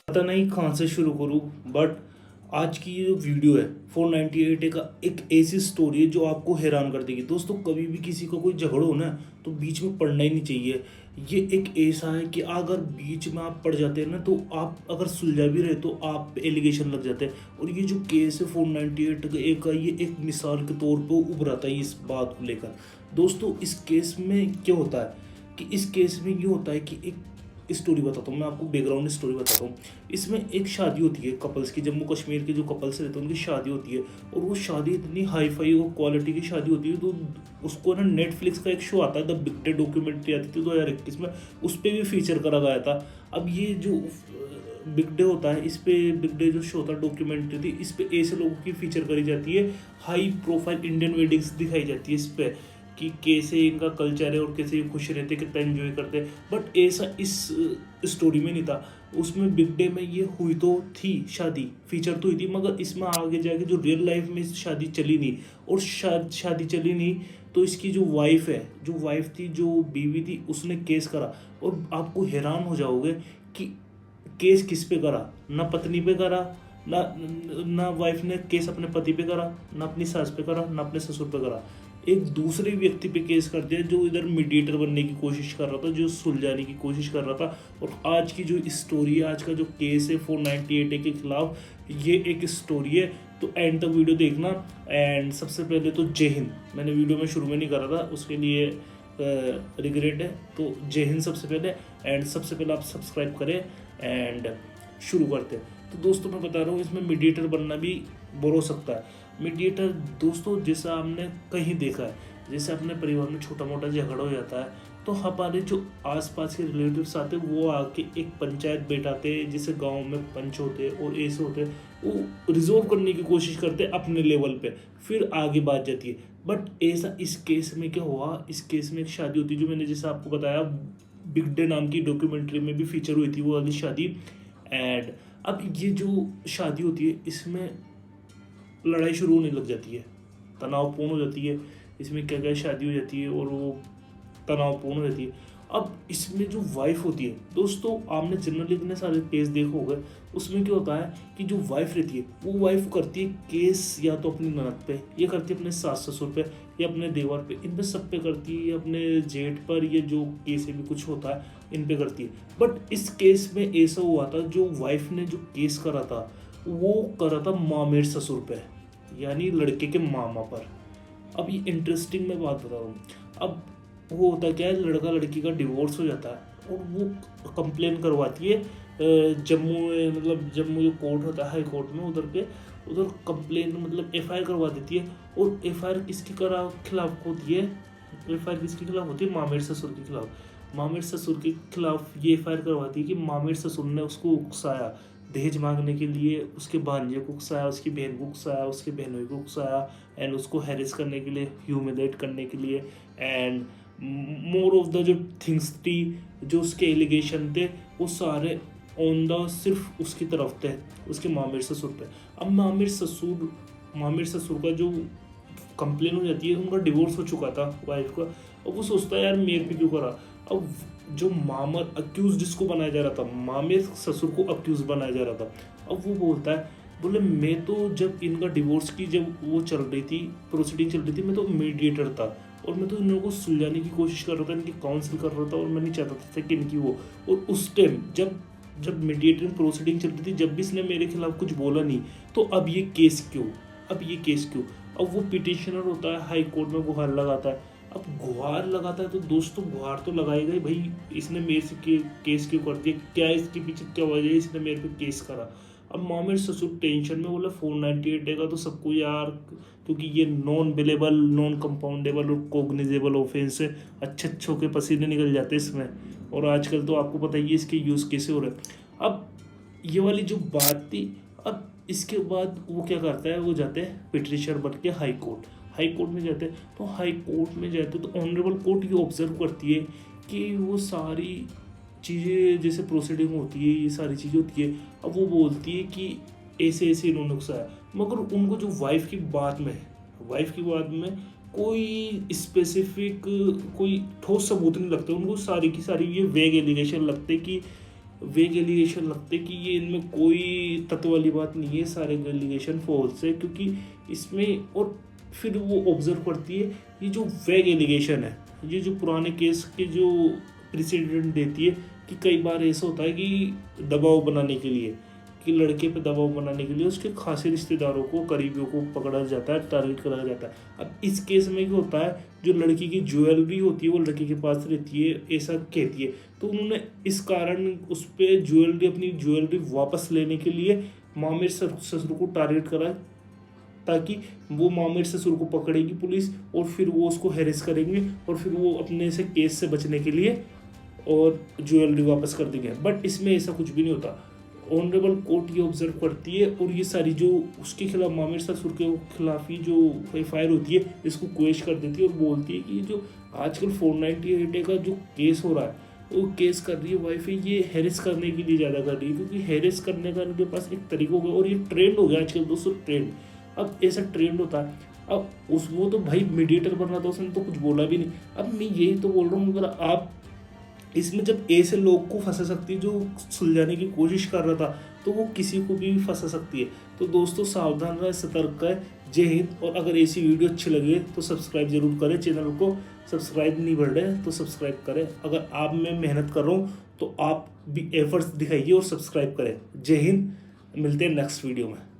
पता नहीं कहाँ से शुरू करूँ। बट आज की ये जो वीडियो है 498 का एक ऐसी स्टोरी है जो आपको हैरान कर देगी। दोस्तों कभी भी किसी का कोई झगड़ा हो ना तो बीच में पड़ना ही नहीं चाहिए। ये एक ऐसा है कि अगर बीच में आप पड़ जाते हैं ना तो आप अगर सुलझा भी रहे तो आप पे एलिगेशन लग जाते हैं। और ये जो केस है 498 का एक का, ये एक मिसाल के तौर पर उभराता है इस बात को लेकर। दोस्तों इस केस में क्या होता है कि इस केस में ये होता है कि एक स्टोरी बताता हूँ मैं आपको, बैकग्राउंड स्टोरी बताता हूँ। इसमें एक शादी होती है कपल्स की, जम्मू कश्मीर के जो कपल्स रहते हैं उनकी शादी होती है। और वो शादी इतनी हाई फाई और क्वालिटी की शादी होती है, तो उसको ना नेटफ्लिक्स का एक शो आता है द बिग डे डॉक्यूमेंट्री आती थी 2021 में, उस पर भी फीचर करा गया था। अब ये जो बिग डे होता है, इस पे बिग डे जो शो था डॉक्यूमेंट्री थी, इस पे ऐसे लोगों की फीचर करी जाती है, हाई प्रोफाइल इंडियन वेडिंग्स दिखाई जाती है इस पे, कि कैसे इनका कल्चर है और कैसे ये खुश रहते, कितना एंजॉय करते हैं। बट ऐसा इस स्टोरी में नहीं था। उसमें बिग डे में ये हुई तो थी शादी, फीचर तो हुई थी, मगर इसमें आगे जाके जो रियल लाइफ में शादी चली नहीं। और शादी चली नहीं तो इसकी जो वाइफ थी, जो बीवी थी, उसने केस करा। और आपको हैरान हो जाओगे कि केस किस पे करा। ना पत्नी पे करा, ना ना वाइफ ने केस अपने पति पे करा, ना अपनी सास पे करा, ना अपने ससुर पे करा। एक दूसरे व्यक्ति पे केस कर दिया जो इधर मीडिएटर बनने की कोशिश कर रहा था, जो सुलझाने की कोशिश कर रहा था। और आज की जो स्टोरी है, आज का जो केस है 498 के खिलाफ, ये एक स्टोरी है। तो एंड तक वीडियो देखना। एंड सबसे पहले तो जय हिंद। मैंने वीडियो में शुरू में नहीं करा था, उसके लिए रिग्रेट है। तो जय हिंद सबसे पहले। एंड सबसे पहले आप सब्सक्राइब करें एंड शुरू करते हैं। तो दोस्तों मैं बता रहा हूँ, इसमें मीडिएटर बनना भी बोर हो सकता है। मीडिएटर दोस्तों जैसा हमने कहीं देखा है, जैसे अपने परिवार में छोटा मोटा झगड़ा हो जाता है तो हमारे जो आसपास के रिलेटिव्स आते हैं वो आके एक पंचायत बैठाते हैं, जैसे गांव में पंच होते हैं और ऐसे होते हैं, वो रिजोल्व करने की कोशिश करते हैं अपने लेवल पे, फिर आगे बात जाती है। बट ऐसा इस केस में क्या हुआ, इस केस में एक शादी होती है, जो मैंने जैसे आपको बताया बिग डे नाम की डॉक्यूमेंट्री में भी फीचर हुई थी वो वाली शादी। एंड अब ये जो शादी होती है इसमें लड़ाई शुरू होने लग जाती है, तनावपूर्ण हो जाती है। इसमें क्या क्या शादी हो जाती है और वो तनावपूर्ण हो जाती है। अब इसमें जो वाइफ होती है, दोस्तों आपने जनरली इतने सारे केस देखे होंगे, उसमें क्या होता है कि जो वाइफ रहती है वो वाइफ करती है केस या तो अपनी ननद पे, ये करती है अपने सास ससुर पे, या अपने देवर पे, इन पे सब पे करती है, अपने जेठ पर, ये जो केस भी कुछ होता है इन पे करती है। बट इस केस में ऐसा हुआ था, जो वाइफ ने जो केस करा था वो करा था मामेर ससुर पे, यानी लड़के के मामा पर। अब ये इंटरेस्टिंग मैं बात बता रहा हूँ। अब वो होता क्या है, लड़का लड़की का डिवोर्स हो जाता है और वो कंप्लेन करवाती है जम्मू में, मतलब जम्मू जो कोर्ट होता है हाई कोर्ट में, उधर कंप्लेन मतलब एफआईआर करवा देती है। और एफआईआर किसके खिलाफ होती है, एफआईआर किसके खिलाफ होती है, मामेर ससुर के खिलाफ। मामेर ससुर के खिलाफ ये एफआईआर करवाती है कि मामेर ससुर ने उसको उकसाया दहेज मांगने के लिए, उसके भांजे को उकसाया, उसकी बहन को उकसाया, उसके बहनों को उकसाया, एंड उसको हैरेस करने के लिए, ह्यूमिलेट करने के लिए। एंड मोर ऑफ द जो थिंग्स थी, जो उसके एलिगेशन थे, वो सारे ऑन द सिर्फ उसकी तरफ थे, उसके मामेर ससुर पे। अब मामेर ससुर का जो कंप्लेन हो जाती है, उनका डिवोर्स हो चुका था वाइफ का, और वो सोचता है यार मेरे पे क्यों करा। अब जो मामर अक्यूज जिसको बनाया जा रहा था, मामेर ससुर को अक्यूज बनाया जा रहा था, अब वो बोलता है, बोले मैं तो जब इनका डिवोर्स की जब वो चल रही थी, प्रोसीडिंग चल रही थी, मैं तो मीडिएटर था और मैं तो इन लोगों को सुलझाने की कोशिश कर रहा था, इनकी काउंसिल कर रहा था, और मैं नहीं चाहता था कि इनकी वो। और उस टाइम जब मीडिएटर प्रोसीडिंग चल रही थी, जब भी इसने मेरे खिलाफ कुछ बोला नहीं, तो अब ये केस क्यों, अब वो पिटिशनर होता है, हाई कोर्ट में गुहार लगाता है। अब गुहार लगाता है तो दोस्तों गुहार तो लगाएगा ही, भाई इसने मेरे से केस क्यों कर दिया, क्या इसके पीछे क्या वजह है, इसने मेरे पे केस करा। अब मामेर ससुर टेंशन में, बोला 498 देगा तो सबको यार, क्योंकि ये नॉन बिलेबल, नॉन कंपाउंडेबल और कोग्निजेबल ऑफेंस है, अच्छे अच्छों के पसीने निकल जाते इसमें। और आजकल तो आपको पता ही है इसके यूज़ कैसे हो रहे हैं। अब ये वाली जो बात थी, अब इसके बाद वो क्या करता है, वो जाते हैं पिटिशनर बन के हाई कोर्ट में जाते हैं। तो हाई कोर्ट में जाते तो ऑनरेबल कोर्ट ये ऑब्जर्व करती है कि वो सारी चीज़ें जैसे प्रोसीडिंग होती है, ये सारी चीज़ें होती है। अब वो बोलती है कि ऐसे ऐसे इन्होंने उकसाया, मगर उनको जो वाइफ की बात में कोई स्पेसिफिक, कोई ठोस सबूत नहीं लगता उनको, सारी की सारी ये वेग एलिगेशन लगते कि वेग एलिगेशन लगते कि ये इनमें कोई तत्व वाली बात नहीं है, सारे एलिगेशन फॉल्स है, क्योंकि इसमें और फिर वो ऑब्जर्व करती है ये जो वेग एलिगेशन है, ये जो पुराने केस के जो प्रेसिडेंट देती है कि कई बार ऐसा होता है कि दबाव बनाने के लिए, कि लड़के पे दबाव बनाने के लिए उसके खासे रिश्तेदारों को, करीबियों को पकड़ा जाता है, टारगेट कराया जाता है। अब इस केस में क्या होता है, जो लड़की की ज्वेलरी होती है वो लड़के के पास रहती है, ऐसा कहती है, तो उन्होंने इस कारण उस पर ज्वेलरी, अपनी ज्वेलरी वापस लेने के लिए मामेर ससुर को टारगेट करा, ताकि वो मामेर ससुर को पकड़ेगी पुलिस और फिर वो उसको हैरेस करेंगे और फिर वो अपने से केस से बचने के लिए और ज्वेलरी वापस कर देंगे। बट इसमें ऐसा कुछ भी नहीं होता। ऑनरेबल कोर्ट ये ऑब्जर्व करती है और ये सारी जो उसके खिलाफ, मामेर ससुर के खिलाफ ही जो एफआईआर होती है, इसको क्वेश कर देती है और बोलती है कि जो आजकल 498 का जो केस हो रहा है, वो केस कर रही है वाइफ, ये हैरेस करने के लिए ज़्यादा कर रही है, क्योंकि हैरेस करने का इनके पास एक तरीका हो गया और ये ट्रेंड हो गया आजकल दोस्तों, ट्रेंड। अब ऐसा ट्रेंड होता है। अब उस वो तो भाई मीडिएटर बन रहा था, उसने तो कुछ बोला भी नहीं। अब मैं यही तो बोल रहा हूँ, अगर आप इसमें जब ऐसे लोग को फंसा सकती है जो सुलझाने की कोशिश कर रहा था, तो वो किसी को भी फंसा सकती है। तो दोस्तों सावधान रहे, सतर्क है। जय हिंद। और अगर ऐसी वीडियो अच्छी लगे तो सब्सक्राइब जरूर करें, चैनल को सब्सक्राइब नहीं बढ़ रहे तो सब्सक्राइब करें। अगर आप, मैं मेहनत कर रहा हूँ तो आप भी एफर्ट्स दिखाइए और सब्सक्राइब करें। जय हिंद, मिलते हैं नेक्स्ट वीडियो में।